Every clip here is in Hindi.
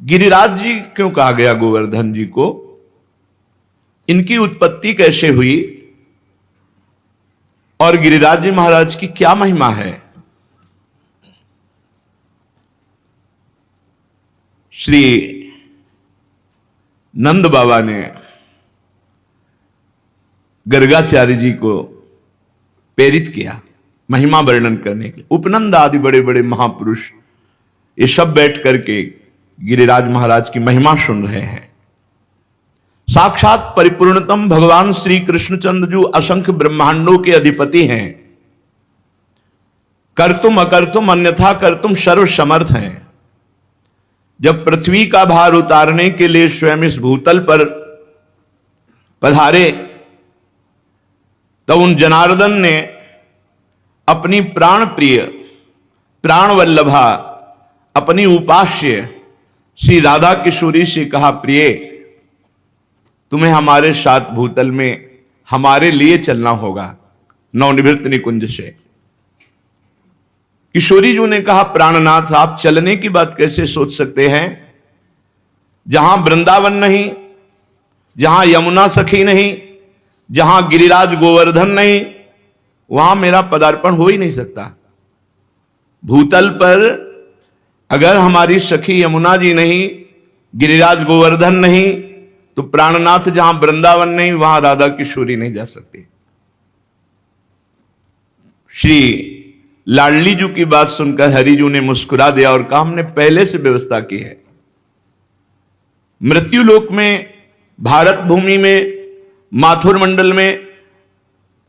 गिरिराज जी क्यों कहा गया गोवर्धन जी को? इनकी उत्पत्ति कैसे हुई और गिरिराज जी महाराज की क्या महिमा है? श्री नंद बाबा ने गर्गाचार्य जी को प्रेरित किया महिमा वर्णन करने के लिए। उपनंद आदि बड़े बड़े महापुरुष ये सब बैठ करके गिरिराज महाराज की महिमा सुन रहे हैं। साक्षात परिपूर्णतम भगवान श्री कृष्णचंद्र जो असंख्य ब्रह्मांडों के अधिपति हैं, कर्तुम अकर्तुम अन्यथा कर्तुम सर्व समर्थ हैं। जब पृथ्वी का भार उतारने के लिए स्वयं इस भूतल पर पधारे तो उन जनार्दन ने अपनी प्राण प्रिय प्राण वल्लभा अपनी उपास्य श्री राधा किशोरी से कहा, प्रिय तुम्हें हमारे साथ भूतल में हमारे लिए चलना होगा नवनिवृत्त निकुंज से। किशोरी जी ने कहा, प्राणनाथ आप चलने की बात कैसे सोच सकते हैं? जहां वृंदावन नहीं, जहां यमुना सखी नहीं, जहां गिरिराज गोवर्धन नहीं, वहां मेरा पदार्पण हो ही नहीं सकता। भूतल पर अगर हमारी सखी यमुना जी नहीं, गिरिराज गोवर्धन नहीं, तो प्राणनाथ जहां वृंदावन नहीं वहां राधा किशोरी नहीं जा सकती। श्री लाडली जी की बात सुनकर हरिजू ने मुस्कुरा दिया और कहा, हमने पहले से व्यवस्था की है। मृत्युलोक में, भारत भूमि में, माथुर मंडल में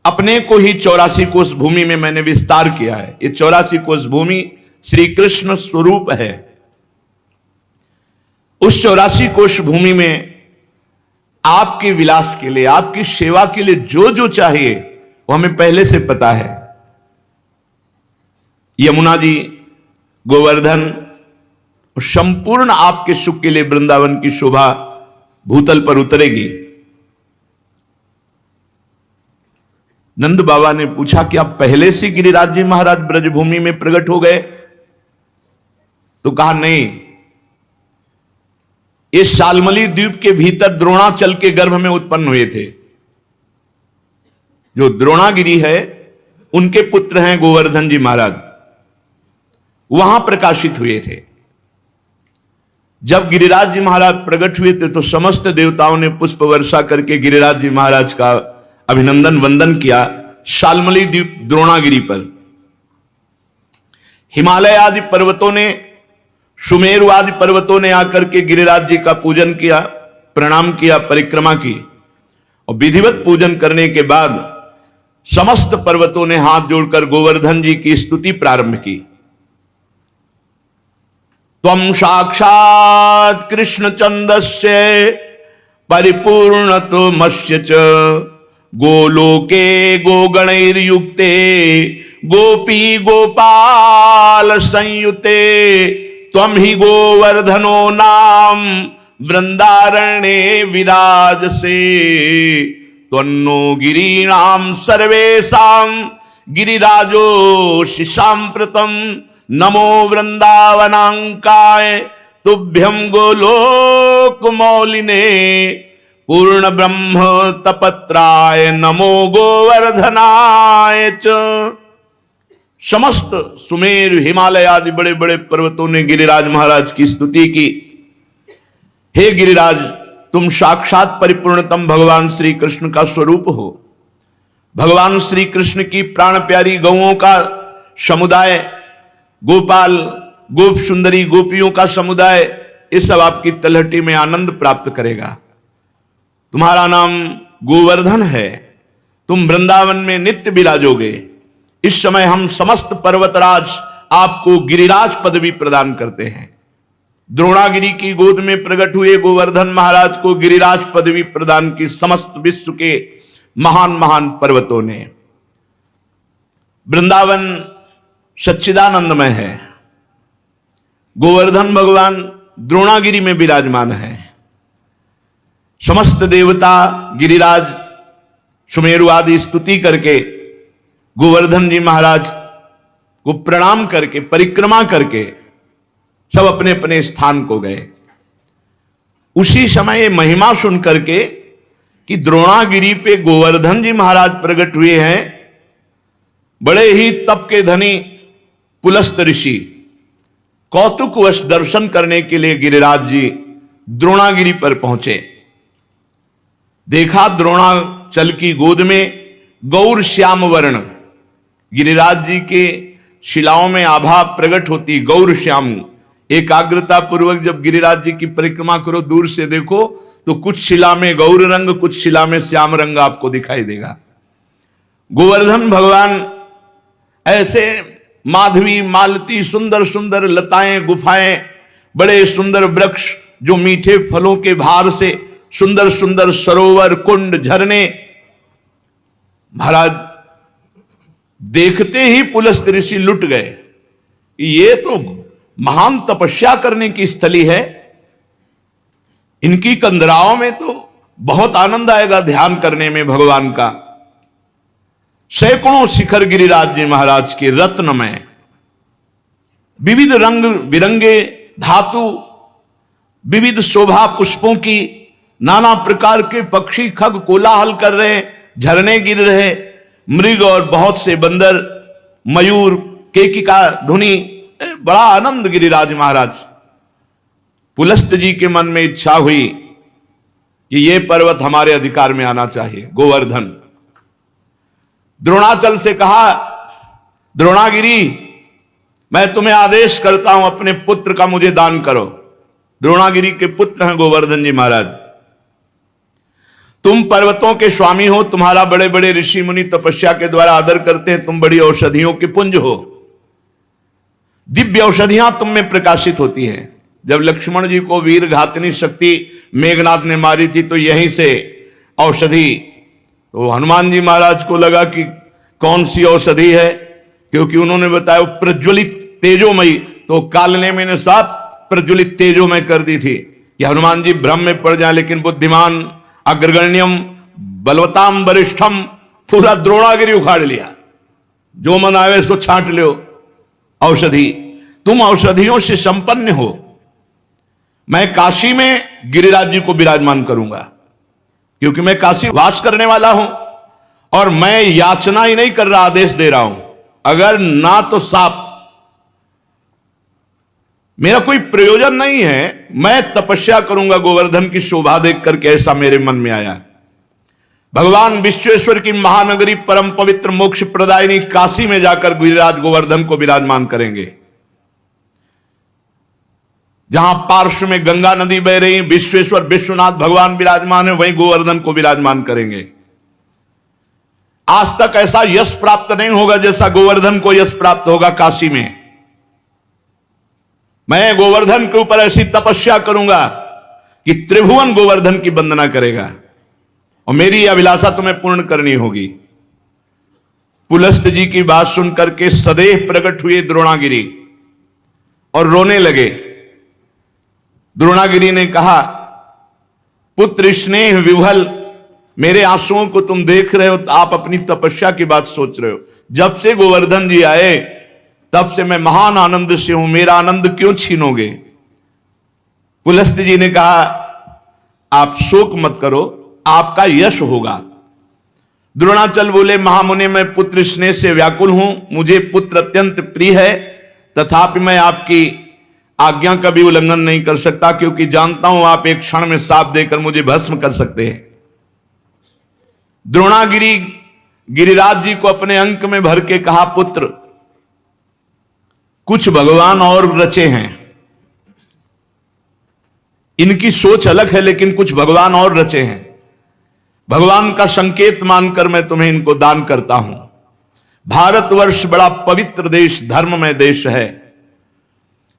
अपने को ही 84 कोष भूमि में मैंने विस्तार किया है। ये 84 कोष भूमि श्री कृष्ण स्वरूप है। उस 84 कोष भूमि में आपके विलास के लिए, आपकी सेवा के लिए जो जो चाहिए वो हमें पहले से पता है। यमुना जी, गोवर्धन, संपूर्ण आपके सुख के लिए वृंदावन की शोभा भूतल पर उतरेगी। नंद बाबा ने पूछा कि आप पहले से गिरिराज जी महाराज ब्रजभूमि में प्रकट हो गए? तो कहा नहीं, ये शालमली द्वीप के भीतर द्रोणाचल के गर्भ में उत्पन्न हुए थे। जो द्रोणागिरी है उनके पुत्र हैं गोवर्धन जी महाराज, वहां प्रकाशित हुए थे। जब गिरिराज जी महाराज प्रकट हुए थे तो समस्त देवताओं ने पुष्प वर्षा करके गिरिराज जी महाराज का अभिनंदन वंदन किया शालमली द्वीप द्रोणागिरी पर। हिमालय आदि पर्वतों ने, सुमेरु आदि पर्वतों ने आकर के गिरिराज जी का पूजन किया, प्रणाम किया, परिक्रमा की। और विधिवत पूजन करने के बाद समस्त पर्वतों ने हाथ जोड़कर गोवर्धन जी की स्तुति प्रारंभ की। त्वं साक्षात् कृष्णचंदस्य परिपूर्णतमस्य च गोलोके गोगणैर्युक्ते गोपी गोपाल संयुते त्वं हि गोवर्धनो नाम वृंदारण्ये विराजसे त्वन्नो गिरीणां सर्वेषां गिरिराजोऽसि साम्प्रतं नमो वृंदावनांकाय तुभ्यं गोलोकमौलिने पूर्ण ब्रह्म तपत्राय नमो गोवर्धनाय च। समस्त सुमेर, हिमालय आदि बड़े बड़े पर्वतों ने गिरिराज महाराज की स्तुति की। हे गिरिराज, तुम साक्षात परिपूर्णतम भगवान श्री कृष्ण का स्वरूप हो। भगवान श्री कृष्ण की प्राण प्यारी गौओं का समुदाय, गोपाल, गोप सुंदरी गोपियों का समुदाय, ये सब आपकी तलहटी में आनंद प्राप्त करेगा। तुम्हारा नाम गोवर्धन है, तुम वृंदावन में नित्य विराजोगे। इस समय हम समस्त पर्वतराज आपको गिरिराज पदवी प्रदान करते हैं। द्रोणागिरी की गोद में प्रकट हुए गोवर्धन महाराज को गिरिराज पदवी प्रदान की समस्त विश्व के महान महान पर्वतों ने। वृंदावन सच्चिदानंदमय है, गोवर्धन भगवान द्रोणागिरी में विराजमान है। समस्त देवता गिरिराज सुमेरु आदि स्तुति करके गोवर्धन जी महाराज को प्रणाम करके, परिक्रमा करके सब अपने अपने स्थान को गए। उसी समय ये महिमा सुन करके कि द्रोणागिरी पे गोवर्धन जी महाराज प्रकट हुए हैं, बड़े ही तप के धनी पुलस्त ऋषि कौतुकवश दर्शन करने के लिए गिरिराज जी द्रोणागिरी पर पहुंचे। देखा द्रोणाचल की गोद में गौर श्याम वर्ण, गिरिराज जी के शिलाओं में आभा प्रकट होती गौर श्याम। एकाग्रता पूर्वक जब गिरिराज जी की परिक्रमा करो, दूर से देखो तो कुछ शिला में गौर रंग, कुछ शिला में श्याम रंग आपको दिखाई देगा। गोवर्धन भगवान ऐसे माधवी मालती सुंदर सुंदर लताएं गुफाएं, बड़े सुंदर वृक्ष जो मीठे फलों के भार से सुंदर सुंदर सरोवर कुंड झरने, महाराज देखते ही पुलस्त ऋषि लुट गए। ये तो महान तपस्या करने की स्थली है, इनकी कंदराओं में तो बहुत आनंद आएगा ध्यान करने में भगवान का। सैकड़ों शिखर गिरिराज जी महाराज के रत्नमय, विविध रंग बिरंगे धातु, विविध शोभा पुष्पों की, नाना प्रकार के पक्षी खग कोलाहल कर रहे, झरने गिर रहे, मृग और बहुत से बंदर, मयूर, केकिका धुनी, बड़ा आनंद गिरिराज महाराज। पुलस्त जी के मन में इच्छा हुई कि ये पर्वत हमारे अधिकार में आना चाहिए, गोवर्धन। द्रोणाचल से कहा, द्रोणागिरी मैं तुम्हें आदेश करता हूं अपने पुत्र का मुझे दान करो। द्रोणागिरी के पुत्र हैं गोवर्धन जी महाराज। तुम पर्वतों के स्वामी हो, तुम्हारा बड़े बड़े ऋषि मुनि तपस्या के द्वारा आदर करते हैं, तुम बड़ी औषधियों के पुंज हो, दिव्य औषधियां तुम में प्रकाशित होती हैं। जब लक्ष्मण जी को वीर घातनी शक्ति मेघनाथ ने मारी थी तो यहीं से औषधि, तो हनुमान जी महाराज को लगा कि कौन सी औषधि है, क्योंकि उन्होंने बताया प्रज्वलित तेजोमयी, तो कालने में साफ प्रज्वलित तेजोमय कर दी थी कि हनुमान जी भ्रम में पड़ जाए। लेकिन बुद्धिमान अग्रगण्यम बलवताम वरिष्ठम, पूरा द्रोणागिरी उखाड़ लिया, जो मन आवे सो छांट लो औषधि। तुम औषधियों से संपन्न हो, मैं काशी में गिरिराज जी को विराजमान करूंगा, क्योंकि मैं काशी वास करने वाला हूं और मैं याचना ही नहीं कर रहा, आदेश दे रहा हूं। अगर ना तो साफ, मेरा कोई प्रयोजन नहीं है, मैं तपस्या करूंगा गोवर्धन की शोभा देख करके, ऐसा मेरे मन में आया। भगवान विश्वेश्वर की महानगरी परम पवित्र मोक्ष प्रदायिनी काशी में जाकर गिरिराज गोवर्धन को विराजमान करेंगे। जहां पार्श्व में गंगा नदी बह रही, विश्वेश्वर विश्वनाथ भगवान विराजमान है, वहीं गोवर्धन को विराजमान करेंगे। आज तक ऐसा यश प्राप्त नहीं होगा जैसा गोवर्धन को यश प्राप्त होगा काशी में। मैं गोवर्धन के ऊपर ऐसी तपस्या करूंगा कि त्रिभुवन गोवर्धन की वंदना करेगा, और मेरी अभिलाषा तुम्हें पूर्ण करनी होगी। पुलस्त जी की बात सुनकर के सदैव प्रकट हुए द्रोणागिरी और रोने लगे। द्रोणागिरी ने कहा, पुत्र स्नेह विह्वल, मेरे आंसुओं को तुम देख रहे हो तो आप अपनी तपस्या की बात सोच रहे हो। जब से गोवर्धन जी आए तब से मैं महान आनंद से हूं, मेरा आनंद क्यों छीनोगे। पुलस्त जी ने कहा, आप शोक मत करो, आपका यश होगा। द्रोणाचल बोले, महामुनि मैं पुत्र स्नेह से व्याकुल हूं, मुझे पुत्र अत्यंत प्रिय है, तथापि मैं आपकी आज्ञा का भी उल्लंघन नहीं कर सकता, क्योंकि जानता हूं आप एक क्षण में साप देकर मुझे भस्म कर सकते हैं। द्रोणागिरी गिरिराज जी को अपने अंक में भर के कहा, पुत्र कुछ भगवान और रचे हैं, इनकी सोच अलग है, लेकिन कुछ भगवान और रचे हैं। भगवान का संकेत मानकर मैं तुम्हें इनको दान करता हूं। भारतवर्ष बड़ा पवित्र देश, धर्ममय देश है,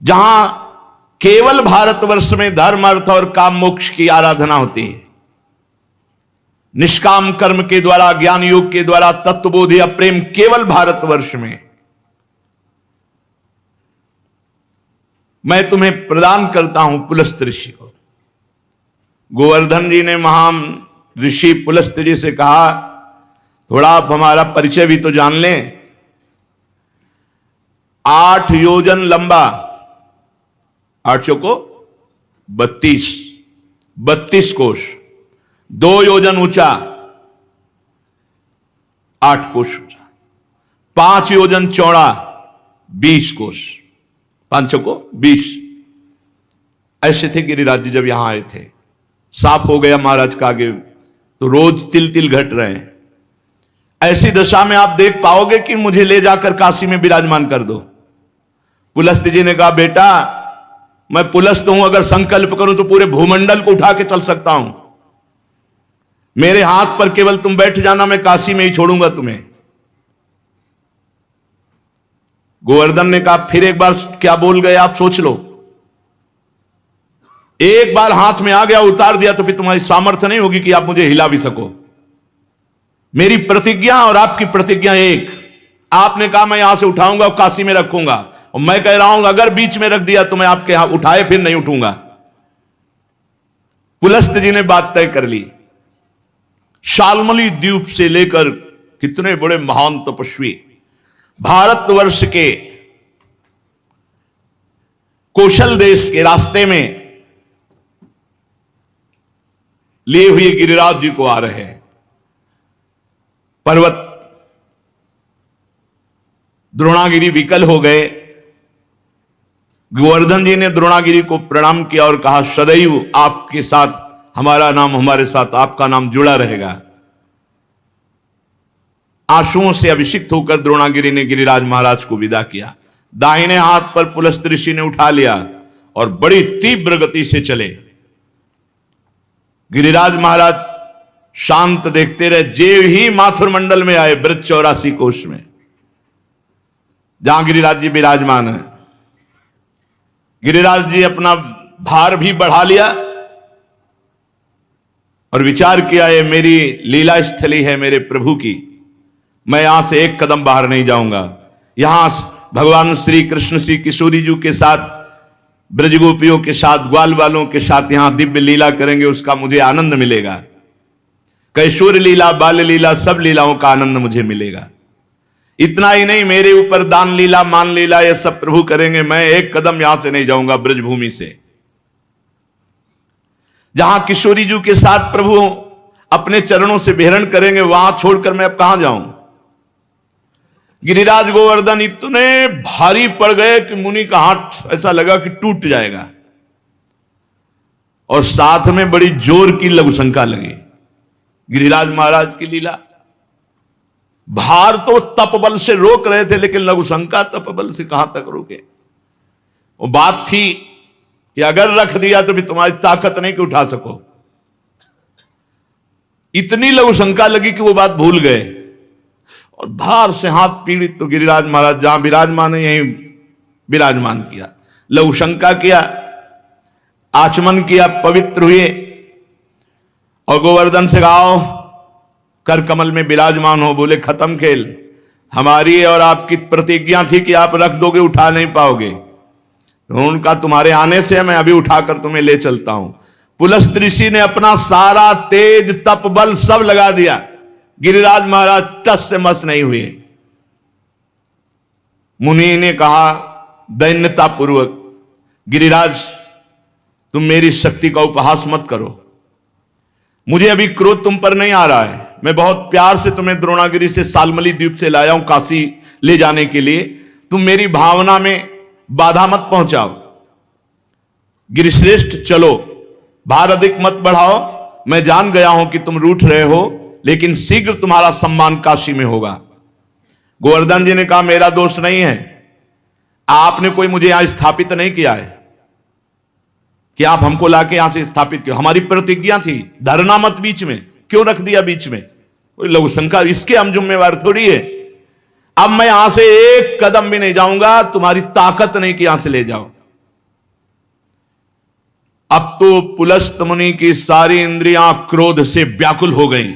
जहां केवल भारतवर्ष में धर्म अर्थ और काम मोक्ष की आराधना होती है। निष्काम कर्म के द्वारा, ज्ञान योग के द्वारा तत्वबोध या प्रेम केवल भारतवर्ष में। मैं तुम्हें प्रदान करता हूं पुलस्त ऋषि को। गोवर्धन जी ने महान ऋषि पुलस्त जी से कहा, थोड़ा आप हमारा परिचय भी तो जान लें। 8 योजन लंबा, 8 को 32, 32 कोष, 2 योजन ऊंचा 8 कोष ऊंचा, 5 योजन चौड़ा 20 कोष, 5 को 20। ऐसे थे गिरिराज जी जब यहां आए थे। साफ हो गया महाराज का आगे तो रोज तिल तिल घट रहे हैं। ऐसी दशा में आप देख पाओगे कि मुझे ले जाकर काशी में विराजमान कर दो। पुलस्त जी ने कहा, बेटा मैं पुलस्त हूं, अगर संकल्प करूं तो पूरे भूमंडल को उठा के चल सकता हूं। मेरे हाथ पर केवल तुम बैठ जाना, मैं काशी में ही छोड़ूंगा तुम्हें। गोवर्धन ने कहा, फिर एक बार क्या बोल गए आप, सोच लो। एक बार हाथ में आ गया, उतार दिया तो फिर तुम्हारी सामर्थ्य नहीं होगी कि आप मुझे हिला भी सको। मेरी प्रतिज्ञा और आपकी प्रतिज्ञा एक। आपने कहा मैं यहां से उठाऊंगा और काशी में रखूंगा, और मैं कह रहा हूं अगर बीच में रख दिया तो मैं आपके यहां उठाए फिर नहीं उठूंगा। पुलस्त जी ने बात तय कर ली। शाल्मली द्वीप से लेकर कितने बड़े महान तपस्वी भारतवर्ष के कौशल देश के रास्ते में लिए हुए गिरिराज जी को आ रहे हैं। पर्वत द्रोणागिरी विकल हो गए। गोवर्धन जी ने द्रोणागिरी को प्रणाम किया और कहा, सदैव आपके साथ हमारा नाम, हमारे साथ आपका नाम जुड़ा रहेगा। आंसुओं से अभिषिक्त होकर द्रोणागिरी ने गिरिराज महाराज को विदा किया। दाहिने हाथ पर पुलस्त ऋषि ने उठा लिया और बड़ी तीव्र गति से चले। गिरिराज महाराज शांत देखते रहे। जेव ही माथुर मंडल में आए, ब्रज 84 कोष में, जहां गिरिराज जी विराजमान है। गिरिराज जी अपना भार भी बढ़ा लिया और विचार किया, ये मेरी लीला स्थली है मेरे प्रभु की, मैं यहां से एक कदम बाहर नहीं जाऊंगा। यहां भगवान श्री कृष्ण श्री किशोरी जी के साथ, ब्रजगोपियों के साथ, ग्वाल वालों के साथ यहां दिव्य लीला करेंगे, उसका मुझे आनंद मिलेगा। कैशोर लीला, बाल लीला, सब लीलाओं का आनंद मुझे मिलेगा। इतना ही नहीं, मेरे ऊपर दान लीला, मान लीला, ये सब प्रभु करेंगे। मैं एक कदम यहां से नहीं जाऊंगा ब्रजभूमि से। जहां किशोरी जी के साथ प्रभु अपने चरणों से विहरण करेंगे, वहां छोड़कर मैं अब कहां जाऊं। गिरिराज गोवर्धन इतने भारी पड़ गए कि मुनि का हाथ ऐसा लगा कि टूट जाएगा, और साथ में बड़ी जोर की लघुशंका लगी। गिरिराज महाराज की लीला, भार तो तपबल से रोक रहे थे, लेकिन लघुशंका तपबल से कहां तक रोके। वो बात थी कि अगर रख दिया तो भी तुम्हारी ताकत नहीं कि उठा सको। इतनी लघुशंका लगी कि वो बात भूल गए और भार से हाथ पीड़ित। तो गिरिराज महाराज जहां विराजमान है यहीं विराजमान किया, लघुशंका किया, आचमन किया, पवित्र हुए और गोवर्धन से गाओ कर कमल में विराजमान हो। बोले खत्म खेल, हमारी और आपकी प्रतिज्ञा थी कि आप रख दोगे, उठा नहीं पाओगे। तो उनका तुम्हारे आने से मैं अभी उठाकर तुम्हें ले चलता हूं। पुलस्त ऋषि ने अपना सारा तेज तप बल सब लगा दिया। गिरिराज महाराज टस से मस नहीं हुए। मुनि ने कहा दैन्यता पूर्वक, गिरिराज तुम मेरी शक्ति का उपहास मत करो। मुझे अभी क्रोध तुम पर नहीं आ रहा है। मैं बहुत प्यार से तुम्हें द्रोणागिरी से शाल्मली द्वीप से लाया हूं काशी ले जाने के लिए। तुम मेरी भावना में बाधा मत पहुंचाओ। गिरिश्रेष्ठ चलो, भार अधिक मत बढ़ाओ। मैं जान गया हूं कि तुम रूठ रहे हो, लेकिन शीघ्र तुम्हारा सम्मान काशी में होगा। गोवर्धन जी ने कहा मेरा दोष नहीं है, आपने कोई मुझे यहां स्थापित नहीं किया है कि आप हमको लाके यहां से स्थापित किया। हमारी प्रतिज्ञा थी, धरना मत बीच में, क्यों रख दिया बीच में? कोई लघुशंका, इसके हम जिम्मेवार थोड़ी है। अब मैं यहां से एक कदम भी नहीं जाऊंगा, तुम्हारी ताकत नहीं कि यहां से ले जाओ। अब तो पुलस्त मुनि की सारी इंद्रियां क्रोध से व्याकुल हो गई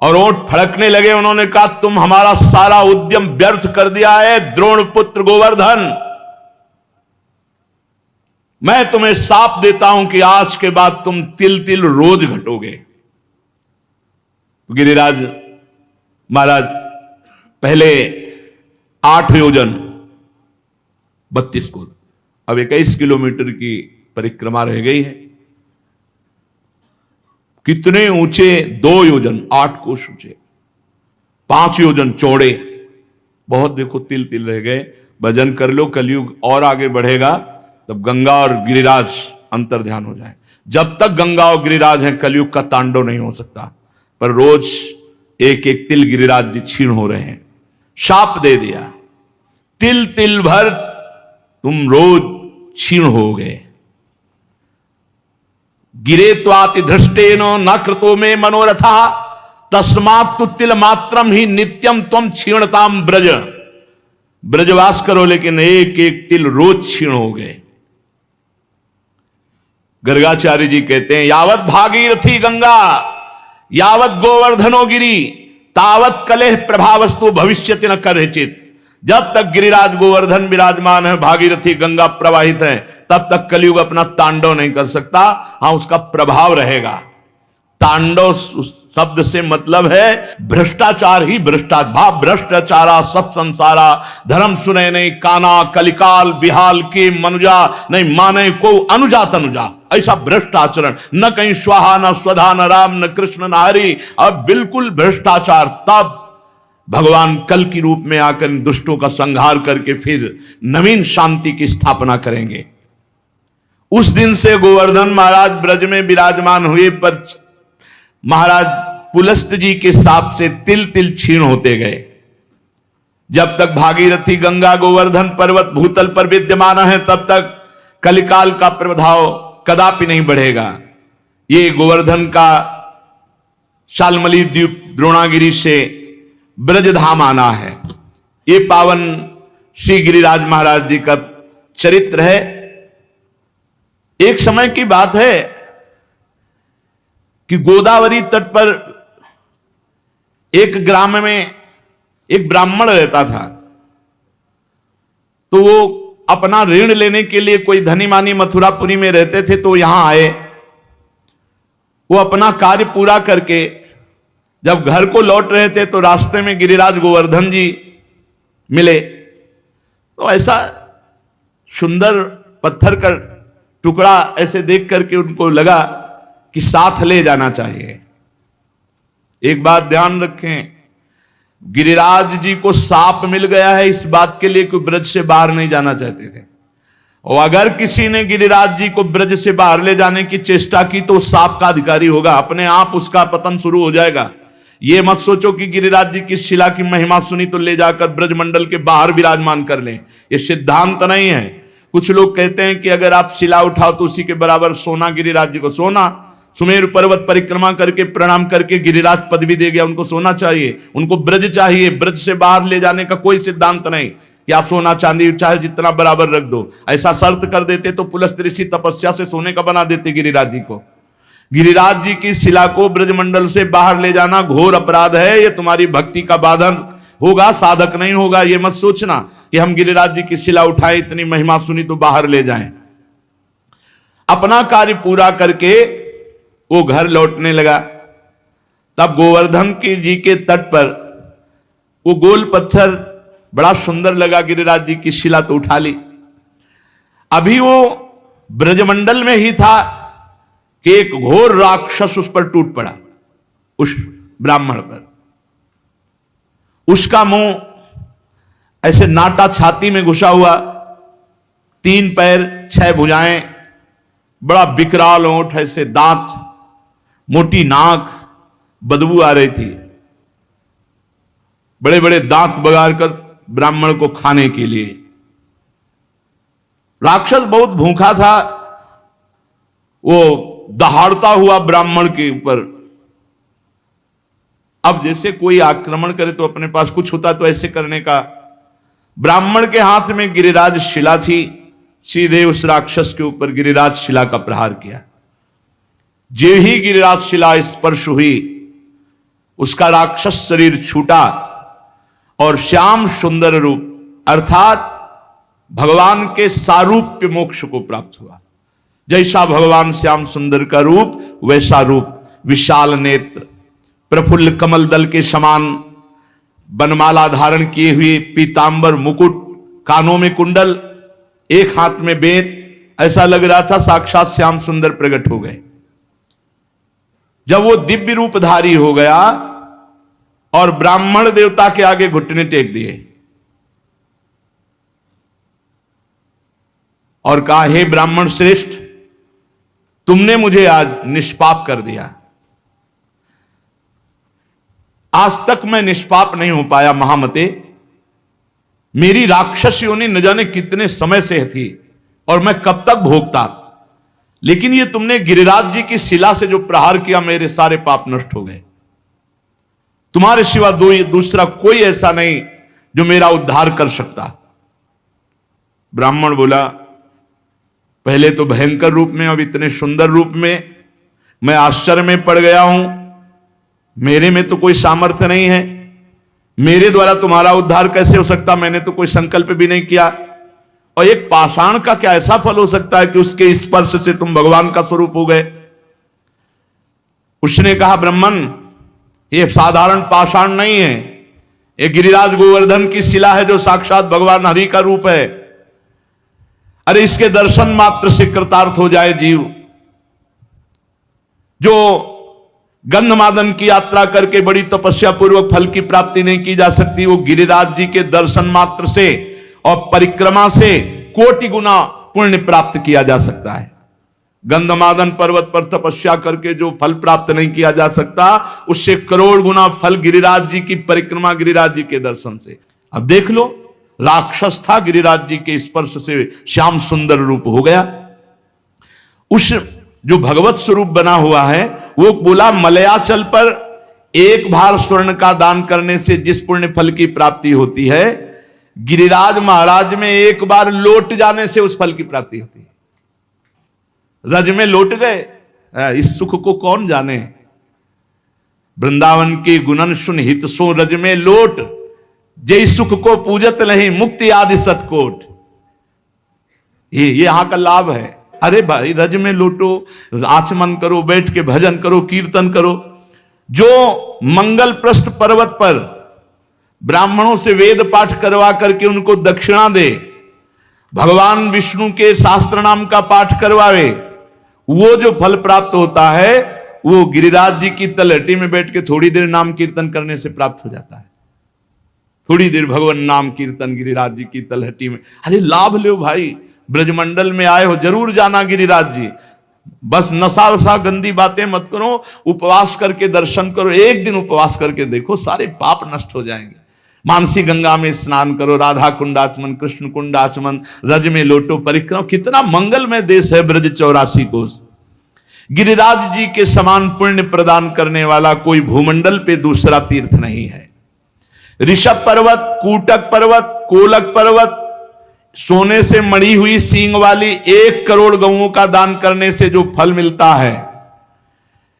और ओंठ फड़कने लगे। उन्होंने कहा तुम हमारा सारा उद्यम व्यर्थ कर दिया है द्रोण पुत्र गोवर्धन। मैं तुम्हें साप देता हूं कि आज के बाद तुम तिल तिल रोज घटोगे। गिरिराज महाराज पहले 8 योजन 32 कोस, अब 21 किलोमीटर की परिक्रमा रह गई है। कितने ऊंचे? 2 योजन 8 कोस ऊंचे, 5 योजन चौड़े। बहुत देखो तिल तिल रह गए। भजन कर लो, कलयुग और आगे बढ़ेगा तब गंगा और गिरिराज अंतर ध्यान हो जाए। जब तक गंगा और गिरिराज है कलयुग का तांडव नहीं हो सकता। पर रोज एक एक तिल गिरिराज जी क्षीण हो रहे हैं। शाप दे दिया, तिल तिल भर तुम रोज क्षीण हो गए। गिरे त्वाति धृष्टेनो न कृतो में मनोरथा तस्मात् तु तिल मात्रम ही नित्यम त्वम क्षीणताम ब्रज। ब्रजवास करो लेकिन एक एक तिल रोज क्षीण हो गए। गर्गाचार्य जी कहते हैं यावत भागीरथी गंगा यावत गोवर्धनो गिरी तावत कलेह प्रभावस्तु भविष्यति न करचित। जब तक गिरिराज गोवर्धन विराजमान है, भागीरथी गंगा प्रवाहित है, तब तक कलयुग अपना तांडव नहीं कर सकता। हाँ, उसका प्रभाव रहेगा। तांडव शब्द से मतलब है भ्रष्टाचार ही भ्रष्टाचार। भ्रष्टाचारा सत संसारा धर्म सुने नहीं काना कलिकाल बिहाल के मनुजा नहीं माने को अनुजा तनुजा। ऐसा भ्रष्ट आचरण, न कहीं स्वाहा न स्वधा न राम न कृष्ण न हरि, अब बिल्कुल भ्रष्टाचार। तब भगवान कल की रूप में आकर दुष्टों का संहार करके फिर नवीन शांति की स्थापना करेंगे। उस दिन से गोवर्धन महाराज ब्रज में विराजमान हुए, पर महाराज पुलस्त जी के साप से तिल तिल क्षीण होते गए। जब तक भागीरथी गंगा गोवर्धन पर्वत भूतल पर विद्यमान है, तब तक कलिकाल का प्रभाव कदापि नहीं बढ़ेगा। ये गोवर्धन का शालमली द्वीप द्रोणागिरी से ब्रजधाम आना है। ये पावन श्री गिरिराज महाराज जी का चरित्र है। एक समय की बात है कि गोदावरी तट पर एक ग्राम में एक ब्राह्मण रहता था। तो वो अपना ऋण लेने के लिए, कोई धनी मानी मथुरापुरी में रहते थे, तो यहां आए। वो अपना कार्य पूरा करके जब घर को लौट रहे थे तो रास्ते में गिरिराज गोवर्धन जी मिले। तो ऐसा सुंदर पत्थर का टुकड़ा ऐसे देख करके उनको लगा कि साथ ले जाना चाहिए। एक बात ध्यान रखें, गिरिराज जी को साप मिल गया है इस बात के लिए कि ब्रज से बाहर नहीं जाना चाहते थे। और अगर किसी ने गिरिराज जी को ब्रज से बाहर ले जाने की चेष्टा की तो साप का अधिकारी होगा, अपने आप उसका पतन शुरू हो जाएगा। ये मत सोचो कि गिरिराज जी की शिला की महिमा सुनी तो ले जाकर ब्रजमंडल के बाहर विराजमान कर लें, ये सिद्धांत नहीं है। कुछ लोग कहते हैं कि अगर आप शिला उठाओ तो उसी के बराबर सोना गिरिराज जी को, सोना सुमेरु पर्वत परिक्रमा करके प्रणाम करके गिरिराज पदवी दे गया, उनको सोना चाहिए, उनको ब्रज चाहिए। ब्रज से बाहर ले जाने का कोई सिद्धांत नहीं कि आप सोना चांदी चाहे जितना बराबर रख दो। ऐसा शर्त कर देते तो पुलस्त ऋषि तपस्या से सोने का बना देते गिरिराज जी को। गिरिराज जी की शिला को ब्रजमंडल से बाहर ले जाना घोर अपराध है। ये तुम्हारी भक्ति का बाधन होगा, साधक नहीं होगा। ये मत सोचना कि हम गिरिराज जी की शिला उठाए, इतनी महिमा सुनी तो बाहर ले जाएं। अपना कार्य पूरा करके वो घर लौटने लगा। तब गोवर्धन की जी के तट पर वो गोल पत्थर बड़ा सुंदर लगा, गिरिराज जी की शिला तो उठा ली। अभी वो ब्रजमंडल में ही था कि एक घोर राक्षस उस पर टूट पड़ा, उस ब्राह्मण पर। उसका मुंह ऐसे नाटा छाती में घुसा हुआ, 3 पैर 6 भुजाएं, बड़ा विकराल ओंठ, ऐसे दांत, मोटी नाक, बदबू आ रही थी। बड़े बड़े दांत बगाड़ कर ब्राह्मण को खाने के लिए। राक्षस बहुत भूखा था। वो दहाड़ता हुआ ब्राह्मण के ऊपर। अब जैसे कोई आक्रमण करे तो अपने पास कुछ होता तो ऐसे करने का। ब्राह्मण के हाथ में गिरिराज शिला थी, सीधे उस राक्षस के ऊपर गिरिराज शिला का प्रहार किया। जो ही गिरिराज शिला स्पर्श हुई, उसका राक्षस शरीर छूटा और श्याम सुंदर रूप अर्थात भगवान के सारूप्य मोक्ष को प्राप्त हुआ। जैसा भगवान श्याम सुंदर का रूप वैसा रूप, विशाल नेत्र, प्रफुल्ल कमल दल के समान बनमाला धारण किए हुए, पीतांबर मुकुट, कानों में कुंडल, एक हाथ में बेत, ऐसा लग रहा था साक्षात श्याम सुंदर प्रकट हो गए। जब वो दिव्य रूपधारी हो गया और ब्राह्मण देवता के आगे घुटने टेक दिए और कहा, हे ब्राह्मण श्रेष्ठ, तुमने मुझे आज निष्पाप कर दिया। आज तक मैं निष्पाप नहीं हो पाया महामते। मेरी राक्षस योनि न जाने कितने समय से थी और मैं कब तक भोगता, लेकिन ये तुमने गिरिराज जी की शिला से जो प्रहार किया, मेरे सारे पाप नष्ट हो गए। तुम्हारे सिवा दूसरा कोई ऐसा नहीं जो मेरा उद्धार कर सकता। ब्राह्मण बोला, पहले तो भयंकर रूप में, अब इतने सुंदर रूप में, मैं आश्चर्य में पड़ गया हूं। मेरे में तो कोई सामर्थ्य नहीं है, मेरे द्वारा तुम्हारा उद्धार कैसे हो सकता? मैंने तो कोई संकल्प भी नहीं किया। और एक पाषाण का क्या ऐसा फल हो सकता है कि उसके स्पर्श से तुम भगवान का स्वरूप हो गए? उसने कहा, ब्राह्मण, ये साधारण पाषाण नहीं है, ये गिरिराज गोवर्धन की शिला है जो साक्षात भगवान हरि का रूप है। अरे इसके दर्शन मात्र से कृतार्थ हो जाए जीव। जो गंधमादन की यात्रा करके बड़ी तपस्या पूर्वक फल की प्राप्ति नहीं की जा सकती, वो गिरिराज जी के दर्शन मात्र से और परिक्रमा से कोटि गुना पुण्य प्राप्त किया जा सकता है। गंधमादन पर्वत पर तपस्या करके जो फल प्राप्त नहीं किया जा सकता, उससे करोड़ गुना फल गिरिराज जी की परिक्रमा, गिरिराज जी के दर्शन से। अब देख लो, राक्षस था, गिरिराज जी के स्पर्श से श्याम सुंदर रूप हो गया। उस जो भगवत स्वरूप बना हुआ है, वो बोला, मलयाचल पर एक भार स्वर्ण का दान करने से जिस पुण्य फल की प्राप्ति होती है, गिरिराज महाराज में एक बार लौट जाने से उस फल की प्राप्ति होती है। रज में लौट गए, इस सुख को कौन जाने। वृंदावन के गुणन सुन हित सो रज में लौट, जय सुख को पूजत नहीं मुक्ति आदि सतकोट। ये यहां का लाभ है। अरे भाई, रज में लौटो, आचमन करो, बैठ के भजन करो, कीर्तन करो। जो मंगल प्रस्थ पर्वत पर ब्राह्मणों से वेद पाठ करवा करके उनको दक्षिणा दे, भगवान विष्णु के शास्त्र नाम का पाठ करवावे, वो जो फल प्राप्त होता है, वो गिरिराज जी की तलहटी में बैठ के थोड़ी देर नाम कीर्तन करने से प्राप्त हो जाता है। थोड़ी देर भगवान नाम कीर्तन गिरिराज जी की तलहटी में। अरे लाभ लो भाई, ब्रजमंडल में आए हो, जरूर जाना गिरिराज जी। बस नशा वशा गंदी बातें मत करो, उपवास करके दर्शन करो। एक दिन उपवास करके देखो, सारे पाप नष्ट हो जाएंगे। मानसी गंगा में स्नान करो, राधा कुंडाचमन, कृष्ण कुंडाचमन, रज में लोटो, परिक्रमा। कितना मंगलमय देश है ब्रज 84 कोस। गिरिराज जी के समान पुण्य प्रदान करने वाला कोई भूमंडल पे दूसरा तीर्थ नहीं है। ऋषभ पर्वत, कूटक पर्वत, कोलक पर्वत, सोने से मड़ी हुई सींग वाली 1 करोड़ गऊओं का दान करने से जो फल मिलता है,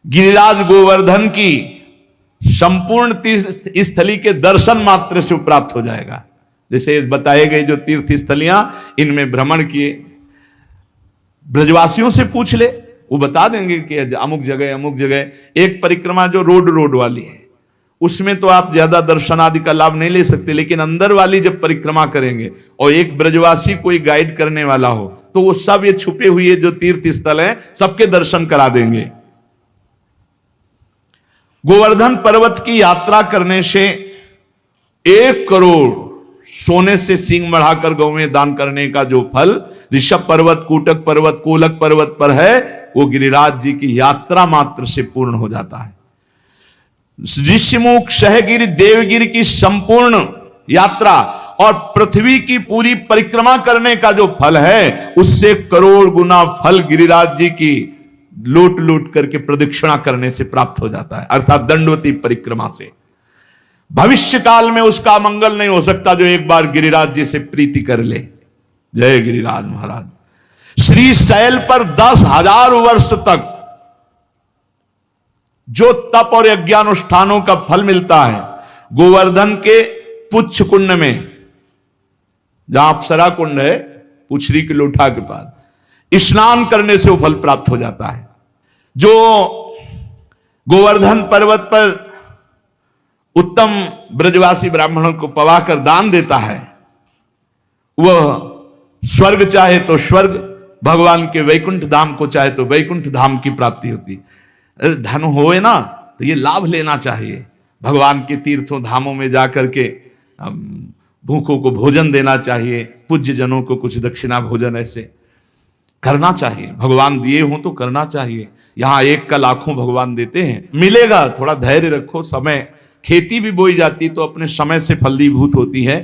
गिरिराज गोवर्धन की संपूर्ण तीर्थ स्थली के दर्शन मात्र से प्राप्त हो जाएगा। जैसे बताए गए जो तीर्थ स्थलियां, इनमें भ्रमण किए, ब्रजवासियों से पूछ ले, वो बता देंगे कि अमुक जगह। एक परिक्रमा जो रोड वाली है, उसमें तो आप ज्यादा दर्शन आदि का लाभ नहीं ले सकते, लेकिन अंदर वाली जब परिक्रमा करेंगे और एक ब्रजवासी कोई गाइड करने वाला हो, तो वो सब ये छुपे हुए जो तीर्थ स्थल हैं, सबके दर्शन करा देंगे। गोवर्धन पर्वत की यात्रा करने से 1 करोड़ सोने से सींग बढ़ाकर गौ में दान करने का जो फल ऋषभ पर्वत, कूटक पर्वत, कोलक पर्वत पर है, वो गिरिराज जी की यात्रा मात्र से पूर्ण हो जाता है। ऋषिमुख, सहगिरि, देवगिरि की संपूर्ण यात्रा और पृथ्वी की पूरी परिक्रमा करने का जो फल है, उससे करोड़ गुना फल गिरिराज जी की लूट करके प्रदक्षिणा करने से प्राप्त हो जाता है, अर्थात दंडवती परिक्रमा से। भविष्य काल में उसका मंगल नहीं हो सकता जो एक बार गिरिराज जी से प्रीति कर ले। जय गिरिराज महाराज। श्री शैल पर 10,000 वर्ष तक जो तप और यज्ञानुष्ठानों का फल मिलता है, गोवर्धन के पुच्छ कुंड में, जहां अप्सरा कुंड है, पुछरी के लोठा के पास, स्नान करने से वो फल प्राप्त हो जाता है। जो गोवर्धन पर्वत पर उत्तम ब्रजवासी ब्राह्मणों को पवाकर दान देता है, वह स्वर्ग चाहे तो स्वर्ग, भगवान के वैकुंठ धाम को चाहे तो वैकुंठ धाम की प्राप्ति होती। धन होए ना तो ये लाभ लेना चाहिए, भगवान के तीर्थों धामों में जाकर के भूखों को भोजन देना चाहिए, पूज्य जनों को कुछ दक्षिणा भोजन ऐसे करना चाहिए, भगवान दिए हों तो करना चाहिए। यहां एक का लाखों भगवान देते हैं, मिलेगा, थोड़ा धैर्य रखो। समय, खेती भी बोई जाती तो अपने समय से फलीभूत होती है।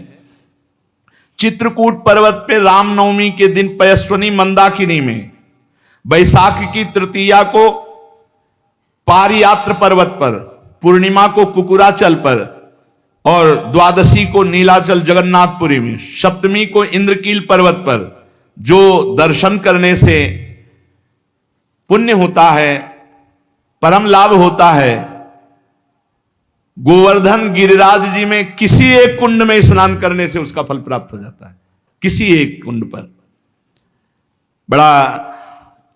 चित्रकूट पर्वत पे रामनवमी के दिन पयस्वनी मंदाकिनी में, बैसाख की तृतीया को पारियात्र पर्वत पर, पूर्णिमा को कुकुराचल पर और द्वादशी को नीलाचल जगन्नाथपुरी में, सप्तमी को इंद्रकील पर्वत पर जो दर्शन करने से पुण्य होता है, परम लाभ होता है। गोवर्धन गिरिराज जी में किसी एक कुंड में स्नान करने से उसका फल प्राप्त हो जाता है, किसी एक कुंड पर। बड़ा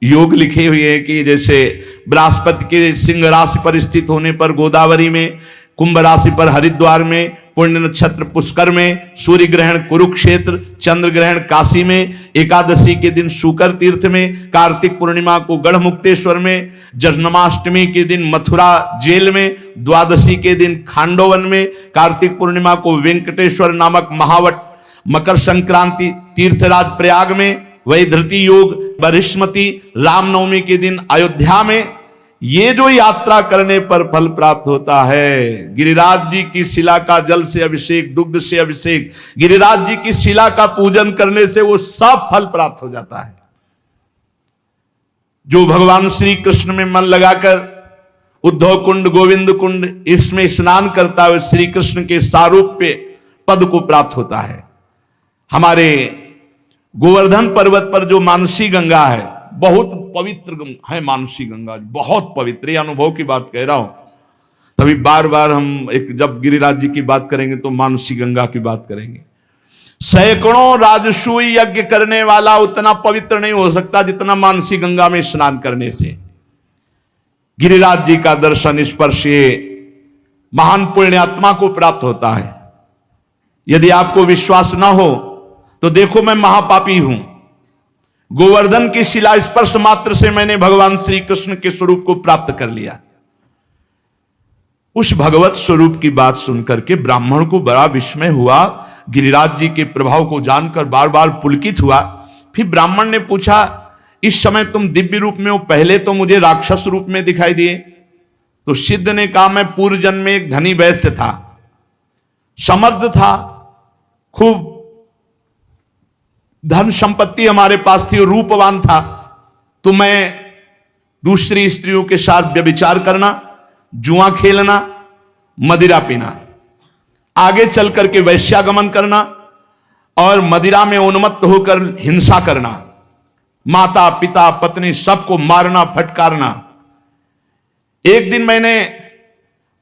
योग लिखे हुए हैं कि जैसे बृहस्पति के सिंह राशि पर स्थित होने पर गोदावरी में, कुंभ राशि पर हरिद्वार में, पुण्य नक्षत्र पुष्कर में, सूर्य ग्रहण कुरुक्षेत्र, चंद्र ग्रहण काशी में, एकादशी के दिन शुकर तीर्थ में, कार्तिक पूर्णिमा को गढ़मुक्तेश्वर में, जन्माष्टमी के दिन मथुरा जेल में, द्वादशी के दिन खांडोवन में, कार्तिक पूर्णिमा को वेंकटेश्वर नामक महावट, मकर संक्रांति तीर्थराज प्रयाग में, वही धृति योग बरिष्मती, रामनवमी के दिन अयोध्या में। ये जो यात्रा करने पर फल प्राप्त होता है, गिरिराज जी की शिला का जल से अभिषेक, दुग्ध से अभिषेक, गिरिराज जी की शिला का पूजन करने से वो सब फल प्राप्त हो जाता है। जो भगवान श्री कृष्ण में मन लगाकर उद्धव कुंड, गोविंद कुंड इसमें स्नान करता है, श्री कृष्ण के सारूप्य पद को प्राप्त होता है। हमारे गोवर्धन पर्वत पर जो मानसी गंगा है, बहुत पवित्र है मानसी गंगा, बहुत पवित्र, ये अनुभव की बात कह रहा हूं। तभी बार बार हम जब गिरिराज जी की बात करेंगे तो मानसी गंगा की बात करेंगे। सैकड़ों राजसूय यज्ञ करने वाला उतना पवित्र नहीं हो सकता जितना मानसी गंगा में स्नान करने से। गिरिराज जी का दर्शन स्पर्श ये महान पुण्यात्मा को प्राप्त होता है। यदि आपको विश्वास ना हो तो देखो, मैं महापापी हूं, गोवर्धन की शिला स्पर्श मात्र से मैंने भगवान श्री कृष्ण के स्वरूप को प्राप्त कर लिया। उस भगवत स्वरूप की बात सुनकर के ब्राह्मण को बड़ा विस्मय हुआ, गिरिराज जी के प्रभाव को जानकर बार बार पुलकित हुआ। फिर ब्राह्मण ने पूछा, इस समय तुम दिव्य रूप में हो, पहले तो मुझे राक्षस रूप में दिखाई दिए। तो सिद्ध ने कहा, मैं पूर्व जन्म में एक धनी वैश्य था, समर्थ था, खूब धन संपत्ति हमारे पास थी और रूपवान था। तो मैं दूसरी स्त्रियों के साथ व्यभिचार करना, जुआ खेलना, मदिरा पीना, आगे चल करके वैश्यागमन करना और मदिरा में उन्मत्त होकर हिंसा करना, माता पिता पत्नी सबको मारना फटकारना। एक दिन मैंने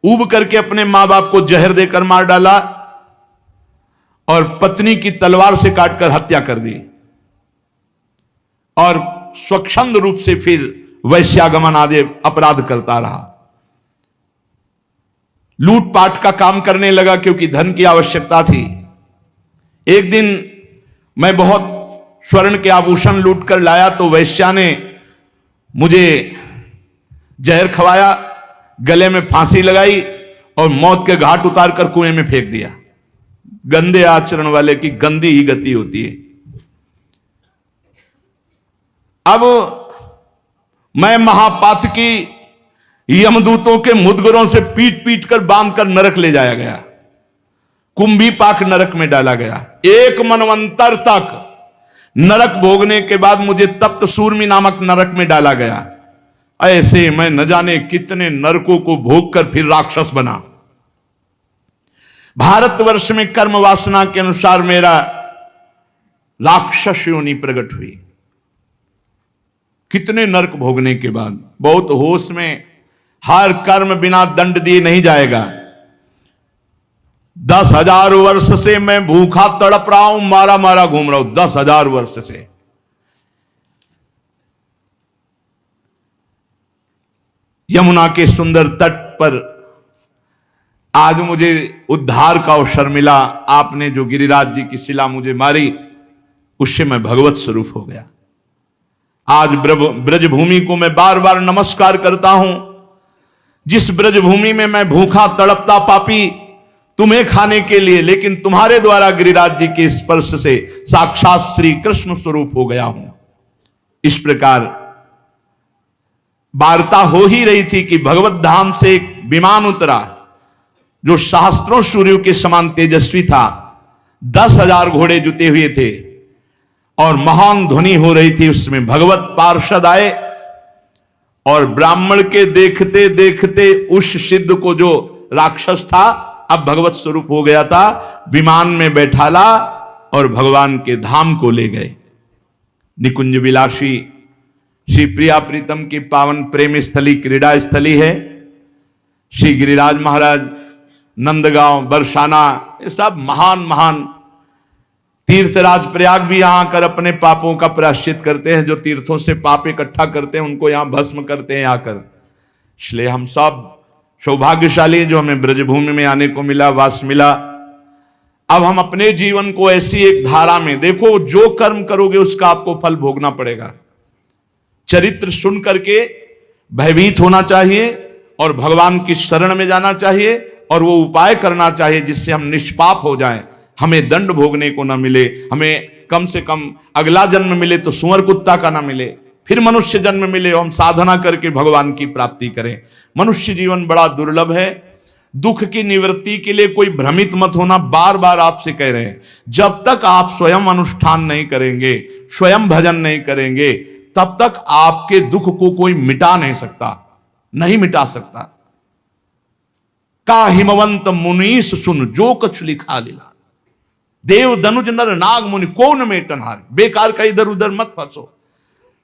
ऊब करके अपने मां बाप को जहर देकर मार डाला और पत्नी की तलवार से काटकर हत्या कर दी और स्वच्छंद रूप से फिर वैश्यागमन आदि अपराध करता रहा। लूटपाट का काम करने लगा क्योंकि धन की आवश्यकता थी। एक दिन मैं बहुत स्वर्ण के आभूषण लूट कर लाया तो वैश्या ने मुझे जहर खवाया, गले में फांसी लगाई और मौत के घाट उतार कर कुएं में फेंक दिया। गंदे आचरण वाले की गंदी ही गति होती है। अब मैं महापातकी यमदूतों के मुदगरों से पीट पीट कर बांध कर नरक ले जाया गया, कुंभी पाक नरक में डाला गया। एक मनवंतर तक नरक भोगने के बाद मुझे तप्त सूर्मी नामक नरक में डाला गया। ऐसे मैं न जाने कितने नरकों को भोग कर फिर राक्षस बना। भारतवर्ष में कर्म वासना के अनुसार मेरा राक्षस योनि प्रकट हुई। कितने नरक भोगने के बाद, बहुत होश में, हर कर्म बिना दंड दिए नहीं जाएगा। 10,000 वर्ष से मैं भूखा तड़प रहा हूं, मारा मारा घूम रहा हूं, 10,000 वर्ष से। यमुना के सुंदर तट पर आज मुझे उद्धार का अवसर मिला। आपने जो गिरिराज जी की शिला मुझे मारी, उससे मैं भगवत स्वरूप हो गया। आज ब्रजभूमि को मैं बार बार नमस्कार करता हूं। जिस ब्रजभूमि में मैं भूखा तड़पता पापी तुम्हें खाने के लिए, लेकिन तुम्हारे द्वारा गिरिराज जी के स्पर्श से साक्षात श्री कृष्ण स्वरूप हो गया हूं। इस प्रकार वार्ता हो ही रही थी कि भगवत धाम से एक विमान उतरा जो सहस्त्रों सूर्यों के समान तेजस्वी था, 10,000 घोड़े जुते हुए थे और महान ध्वनि हो रही थी। उसमें भगवत पार्षद आए और ब्राह्मण के देखते देखते उस सिद्ध को, जो राक्षस था अब भगवत स्वरूप हो गया था, विमान में बैठाला और भगवान के धाम को ले गए। निकुंज विलासी श्री प्रिया प्रीतम की पावन प्रेम स्थली, क्रीड़ा स्थली है। श्री गिरिराज महाराज, नंदगांव, बरसाना, ये सब महान महान तीर्थराज। प्रयाग भी यहां आकर अपने पापों का प्रायश्चित करते हैं। जो तीर्थों से पाप इकट्ठा करते हैं उनको यहां भस्म करते हैं आकर। इसलिए हम सब सौभाग्यशाली जो हमें ब्रजभूमि में आने को मिला, वास मिला। अब हम अपने जीवन को ऐसी एक धारा में देखो, जो कर्म करोगे उसका आपको फल भोगना पड़ेगा। चरित्र सुन करके भयभीत होना चाहिए और भगवान की शरण में जाना चाहिए और वो उपाय करना चाहिए जिससे हम निष्पाप हो जाएं, हमें दंड भोगने को ना मिले, हमें कम से कम अगला जन्म मिले तो सुअर कुत्ता का ना मिले, फिर मनुष्य जन्म मिले और हम साधना करके भगवान की प्राप्ति करें। मनुष्य जीवन बड़ा दुर्लभ है। दुख की निवृत्ति के लिए कोई भ्रमित मत होना, बार बार आपसे कह रहे हैं। जब तक आप स्वयं अनुष्ठान नहीं करेंगे, स्वयं भजन नहीं करेंगे, तब तक आपके दुख को कोई मिटा नहीं सकता, नहीं मिटा सकता। का हिमवंत मुनीस सुन जो कछ लिखा लीला, देव दनुज नर नाग मुनि को न मेटन हार। बेकार का इधर उधर मत फंसो,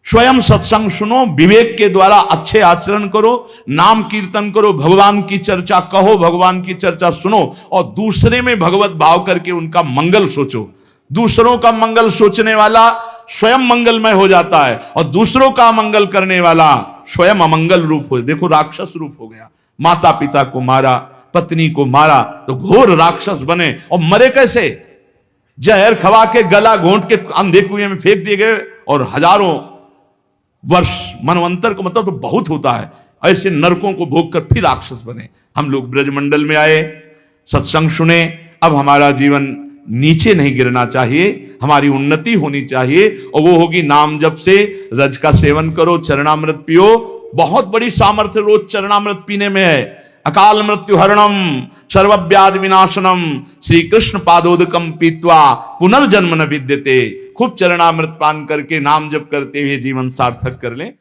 स्वयं सत्संग सुनो, विवेक के द्वारा अच्छे आचरण करो, नाम कीर्तन करो, भगवान की चर्चा कहो, भगवान की चर्चा सुनो और दूसरे में भगवत भाव करके उनका मंगल सोचो। दूसरों का मंगल सोचने वाला स्वयं मंगलमय हो जाता है और दूसरों का मंगल करने वाला स्वयं अमंगल रूप हो। देखो राक्षस रूप हो गया, माता पिता को मारा, पत्नी को मारा तो घोर राक्षस बने। और मरे कैसे? जहर खवा के गला घोंट के अंधे कुएं में फेंक दिए गए और हजारों वर्ष, मनवंतर को मतलब तो बहुत होता है, ऐसे नरकों को भोग कर फिर राक्षस बने। हम लोग ब्रजमंडल में आए, सत्संग सुने, अब हमारा जीवन नीचे नहीं गिरना चाहिए, हमारी उन्नति होनी चाहिए और वो होगी नाम जप से। रज का सेवन करो, चरणामृत पियो, बहुत बड़ी सामर्थ्य रोज चरणामृत पीने में है। अकाल मृत्यु हरणम सर्वव्याधि विनाशनम श्री कृष्ण पादोदकम पीत्वा पुनर्जन्म न विद्यते। खूब चरणामृत पान करके नाम जप करते हुए जीवन सार्थक कर लें।